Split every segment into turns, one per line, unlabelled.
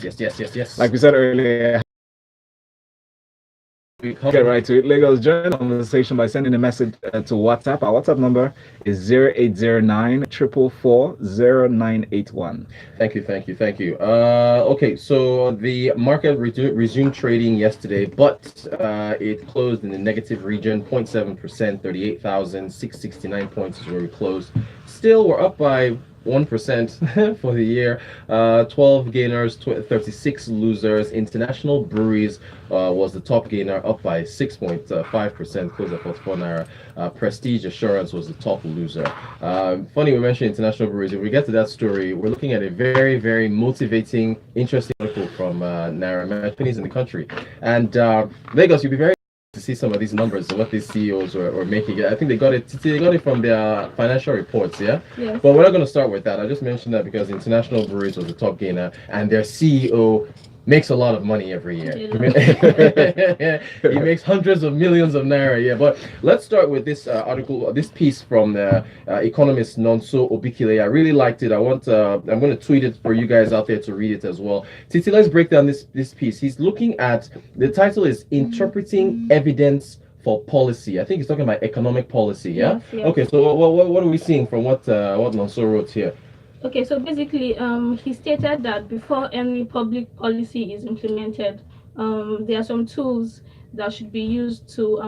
Yes. Like we said earlier, we get right to it. Lagos, join the conversation by sending a message to WhatsApp. Our WhatsApp number is 0809 444 0981.
Thank you. Okay, so the market resumed trading yesterday, but it closed in the negative region, 0.7%, 38,669 points is where we closed. Still, we're up by 1% for the year. 12 gainers, 36 losers. International Breweries was the top gainer, up by 6.5%, closed at 44 naira. Prestige Assurance was the top loser. Funny we mentioned International Breweries. If we get to that story, we're looking at a very, very motivating, interesting article from Naira companies in the country. And Lagos, you'll be very to see some of these numbers and what these CEOs were making. I think they got it from their financial reports, yeah?
Yes.
But we're not going to start with that. I just mentioned that because International Breweries was the top gainer and their CEO makes a lot of money every year. He makes hundreds of millions of naira, yeah. But let's start with this article, this piece from the economist Nonso Obikili. I really liked it. I'm going to tweet it for you guys out there to read it as well. Titi, let's break down this piece. He's looking at, the title is Interpreting Evidence for Policy. I think he's talking about economic policy, yeah?
Yes.
Okay, so what are we seeing from what Nonso wrote here?
Okay, so basically, he stated that before any public policy is implemented, there are some tools that should be used to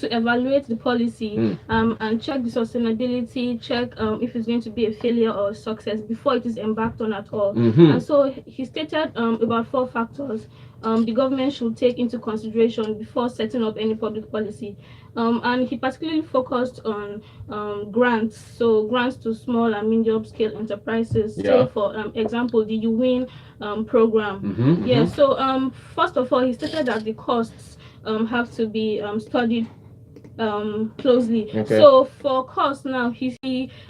evaluate the policy, and check the sustainability, check if it's going to be a failure or a success before it is embarked on at all. And so he stated about 4 factors the government should take into consideration before setting up any public policy. And he particularly focused on grants, so grants to small and medium scale enterprises. Say for example, the UWIN program. So first of all, he stated that the costs have to be studied closely. So for cost now, he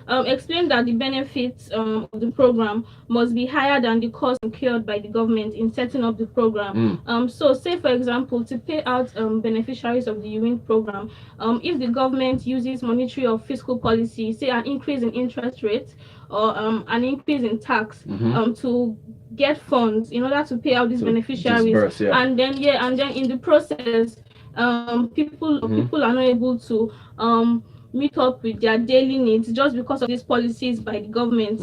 explained that the benefits of the program must be higher than the cost incurred by the government in setting up the program. So say for example, to pay out beneficiaries of the UWIN program, if the government uses monetary or fiscal policy, say an increase in interest rates or an increase in tax to get funds in order to pay out these beneficiaries, and then in the process people are not able to meet up with their daily needs just because of these policies by the government.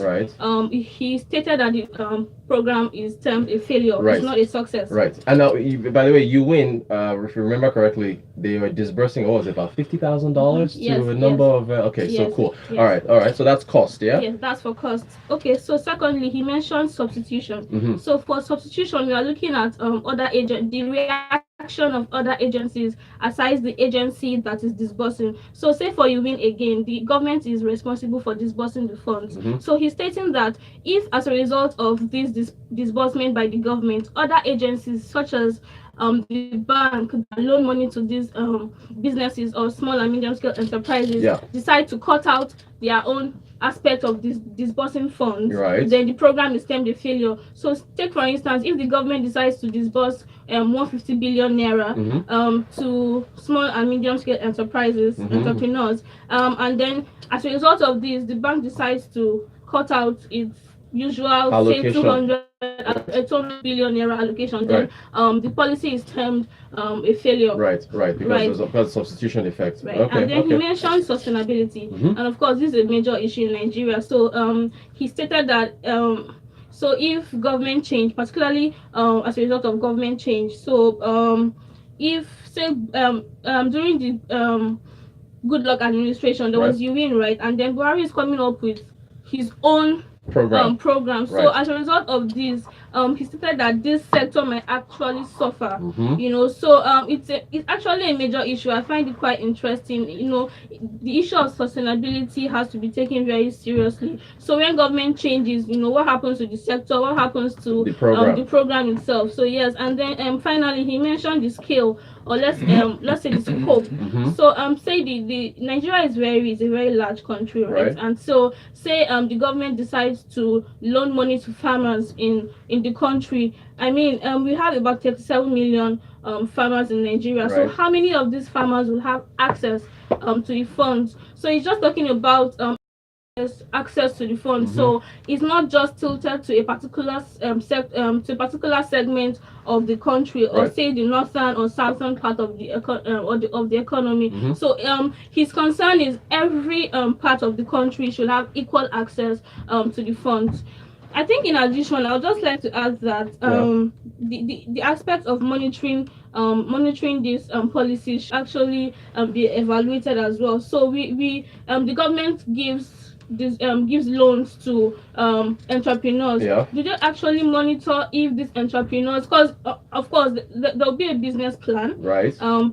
He stated that the program is termed a failure. It's not a success.
And now, by the way, UWIN, if you remember correctly, they were disbursing about $50,000 to a number of. So cool. All right. So that's cost, yeah.
Yes, that's for cost. Okay. So secondly, he mentioned substitution. So for substitution, we are looking at other the reaction of other agencies aside the agency that is disbursing. So say for UWIN again, the government is responsible for disbursing the funds. So he's stating that if as a result of this disbursement by the government, other agencies such as the bank that loan money to these businesses or small and medium scale enterprises decide to cut out their own aspect of this disbursing funds, then the program is termed a failure. So take for instance, if the government decides to disburse 150 billion naira to small and medium scale enterprises, entrepreneurs, and then as a result of this, the bank decides to cut out its usual say 200 billion naira allocation, then the policy is termed a failure.
Because there's a substitution effect.
And then he mentioned sustainability, and of course this is a major issue in Nigeria. So he stated that so if government change, particularly as a result of government change, so if say during the Good Luck administration there was UWIN, right, and then Buhari is coming up with his own program. So as a result of this, he stated that this sector might actually suffer. So it's actually a major issue. I find it quite interesting. The issue of sustainability has to be taken very seriously. So when government changes, what happens to the sector, what happens to the program itself. So yes, and then finally he mentioned the scale, or let's say the scope. So say the Nigeria is a very large country, right? And so say the government decides to loan money to farmers in the country. I mean, we have about 37 million farmers in Nigeria. So how many of these farmers will have access to the funds? So he's just talking about access to the fund. So it's not just tilted to a particular to a particular segment of the country, or say the northern or southern part of the of the economy. So his concern is every part of the country should have equal access to the funds. I think in addition, I would just like to add that the aspect of monitoring this policy should actually be evaluated as well. So the government gives loans to entrepreneurs. Do they actually monitor if these entrepreneurs, because of course there'll be a business plan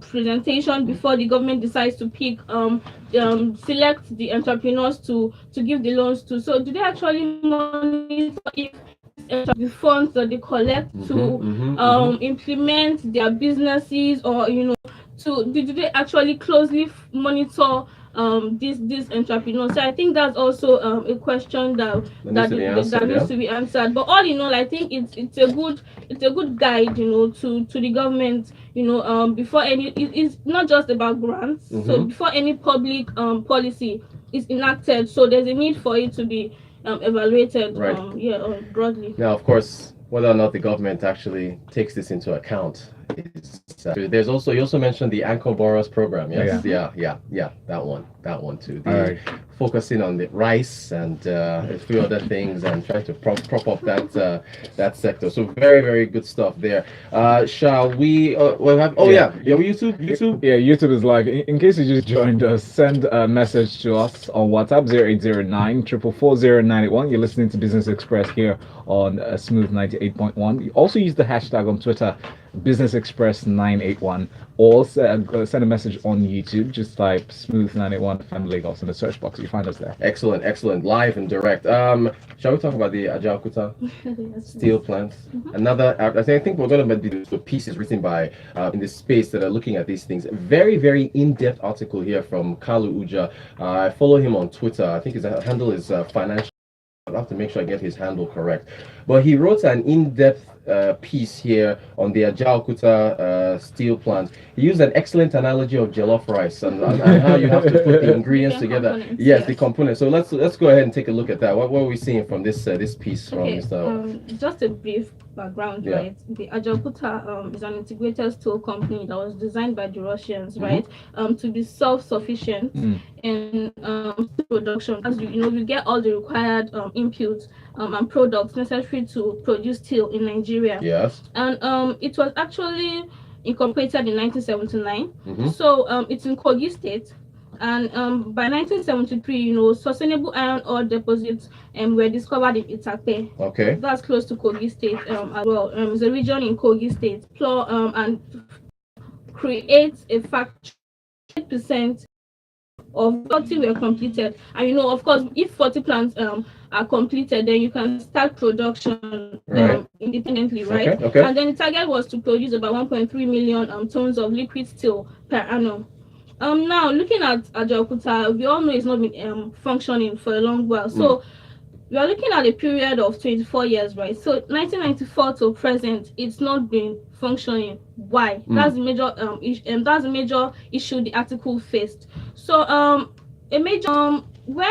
presentation before the government decides to pick select the entrepreneurs to give the loans to. So do they actually monitor if the funds that they collect to implement their businesses, or do they actually closely monitor these entrepreneurs? So I think that's also a question that needs to be answered. But all in all, I think it's a good guide, to the government, before any. It's not just about grants. So before any public policy is enacted, so there's a need for it to be evaluated broadly.
Now, of course, whether or not the government actually takes this into account is there's also, you also mentioned the Anchor Borrowers Program. Yes, yeah, that one too. Focusing on the rice and a few other things, and trying to prop up that sector. So very, very good stuff there. Shall we? YouTube.
Yeah, YouTube is live. In case you just joined us, send a message to us on WhatsApp 0809 444 0981. You're listening to Business Express here on Smooth 98.1. You also use the hashtag on Twitter, Business Express 981, or send a message on YouTube. Just type Smooth 981 FM Lagos in the search box. You find us there.
Excellent, live and direct. Shall we talk about the Ajaokuta steel plant? Another, I think we're going to do the pieces written by in the space that are looking at these things. Very, very in-depth article here from Kalu Uja. I follow him on Twitter. I think his handle is financial. I'll have to make sure I get his handle correct. But he wrote an in-depth piece here on the Ajaokuta steel plant. He used an excellent analogy of jollof rice and how you have to put the ingredients together. Yes, the components. So let's go ahead and take a look at that. What are we seeing from this piece from Mr.
Just a brief background, right? The Ajaokuta is an integrated steel company that was designed by the Russians, right? To be self-sufficient in steel production. As we get all the required inputs and products necessary to produce steel in Nigeria.
Yes.
And it was actually incorporated in 1979. So it's in Kogi State. And by 1973, sustainable iron ore deposits were discovered in Itape.
Okay.
That's close to Kogi State as well. It's a region in Kogi State. And creates a factory. 8% of 40 were completed. And of course, if 40 plants are completed, then you can start production independently, right?
Okay.
And then the target was to produce about 1.3 million tons of liquid steel per annum. Now looking at Ajaokuta, we all know it's not been functioning for a long while. So we are looking at a period of 24 years, right? So 1994 to present, it's not been functioning. Why? That's the major that's the major issue the article faced. So when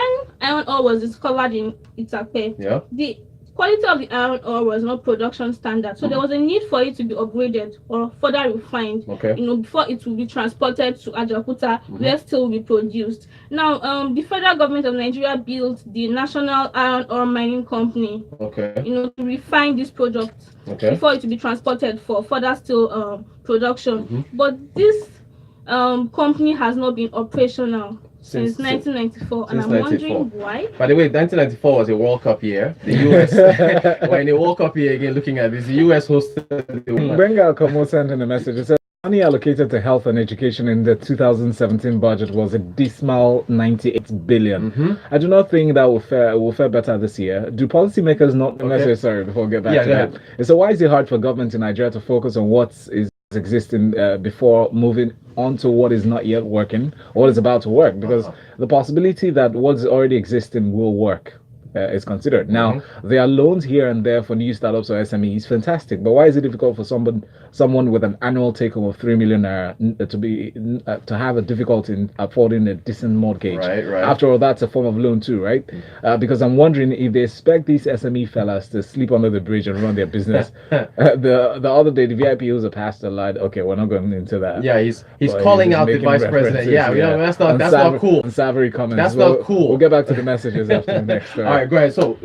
iron ore was discovered in Itape, the quality of the iron ore was not production standard. So there was a need for it to be upgraded or further refined, before it will be transported to Ajaokuta, where steel will be produced. Now, the federal government of Nigeria built the National Iron Ore Mining Company, to refine this product before it will be transported for further steel production. But this company has not been operational since 1994, and I'm wondering why.
By the way, 1994 was a World Cup year. The US, we're in a World Cup year again. Looking at this, the US hosted the
Bengal Komo sent in a message. It said money allocated to health and education in the 2017 budget was a dismal 98 billion. I do not think that will fare better this year. Do policymakers not necessary before we get back to that? So why is it hard for government in Nigeria to focus on what is existing before moving on to what is not yet working, or what is about to work? Because the possibility that what's already existing will work is considered. Now, there are loans here and there for new startups or SMEs, fantastic. But why is it difficult for someone with an annual take home of 3 million to have a difficulty in affording a decent mortgage?
Right.
After all, that's a form of loan too, right? Because I'm wondering if they expect these SME fellas to sleep under the bridge and run their business. The other day, the VIP who's a pastor lied. Okay, we're not going into that.
Yeah, he's calling out the vice president. Yeah, that's not cool.
Unsavory comments.
That's not cool.
We'll get back to the messages after the next.
All right, go ahead. So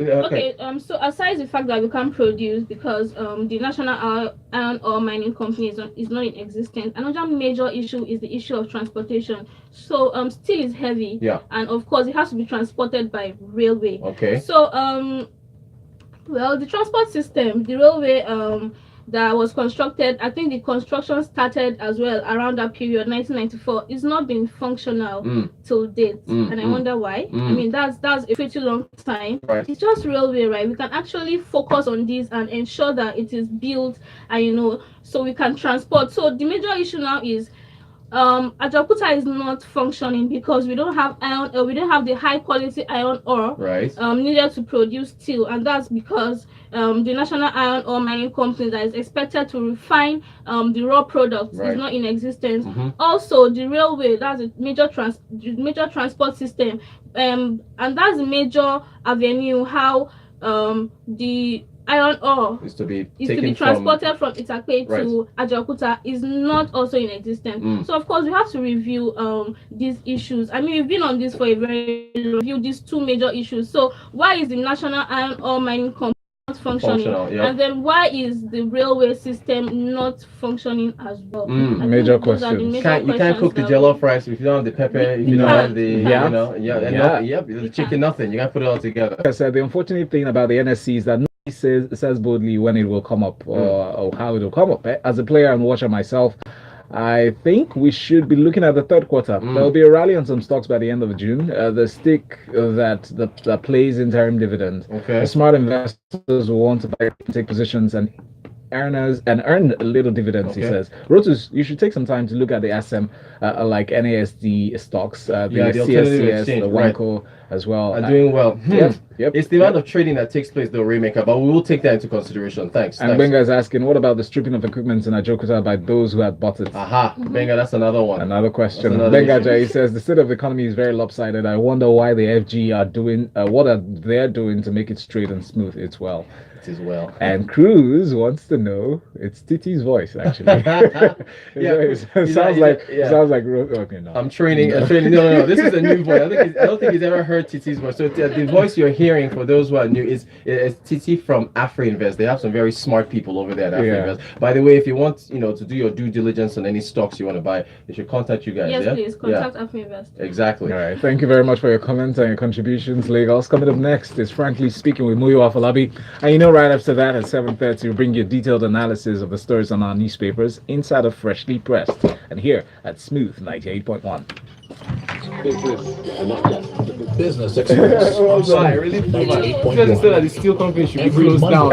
so aside the fact that we can't produce because the national iron ore mining company is not in existence, another major issue is the issue of transportation. So steel is heavy, and of course it has to be transported by railway.
Okay.
So well, the transport system, the railway that was constructed, I think the construction started as well around that period, 1994. It's not been functional till date, and I wonder why. I mean, that's a pretty long time.
Right.
It's just railway, right? We can actually focus on this and ensure that it is built, and so we can transport. So the major issue now is Ajaokuta is not functioning because we don't have we don't have the high quality iron ore needed to produce steel, and that's because the national iron ore mining company that is expected to refine the raw products is not in existence. Also, the railway, that's a major transport system, and that's a major avenue how the iron ore is to be transported from Itakpe to Ajaokuta is not also in existence. So of course we have to review these issues. I mean, we've been on this for a very long review, these two major issues. So why is the national iron ore mining company not functioning? And then why is the railway system not functioning as well?
Major questions.
You can't cook the jollof rice if you don't have the pepper, if you don't have the chicken, nothing. You gotta put it all together.
Like I said, the unfortunate thing about the NSC is that says boldly when it will come up or how it will come up. As a player and watcher myself, I think we should be looking at the third quarter. There will be a rally on some stocks by the end of June. The stick that plays interim dividend. The smart investors will want to take positions and earn a little dividends. He says, Rotus, you should take some time to look at the SM like NASD stocks, the CSCS, the Wanko as well.
Are doing well.
Yep.
It's the amount of trading that takes place, though, Raymaker, but we will take that into consideration. Thanks.
And Benga is asking, what about the stripping of equipment in Ajaokuta by those who had bought it?
Benga, that's another one.
Another question. Benga Jai says, the state of the economy is very lopsided. I wonder why the FG are doing, what are they doing to make it straight and smooth? It's well.
It is well.
And Cruz wants to know, it's Titi's voice, actually. Sounds like okay, no.
I'm training. No. This is a new voice. I don't think he's ever heard Titi's voice. So the voice you're hearing, for those who are new, is Titi from Afri Invest. They have some very smart people over there at Afri Invest. By the way, if you want, to do your due diligence on any stocks you want to buy, they should contact you guys.
Yes, please contact Afri Invest.
Exactly.
All right. Thank you very much for your comments and your contributions, Lagos. Coming up next is Frankly Speaking with Muyo Afolabi, and right after that at 7:30, we'll bring you a detailed analysis of the stories on our newspapers inside of Freshly Pressed, and here at Smooth 98.1.
Business Express.
I really feel like the steel company should be closed down.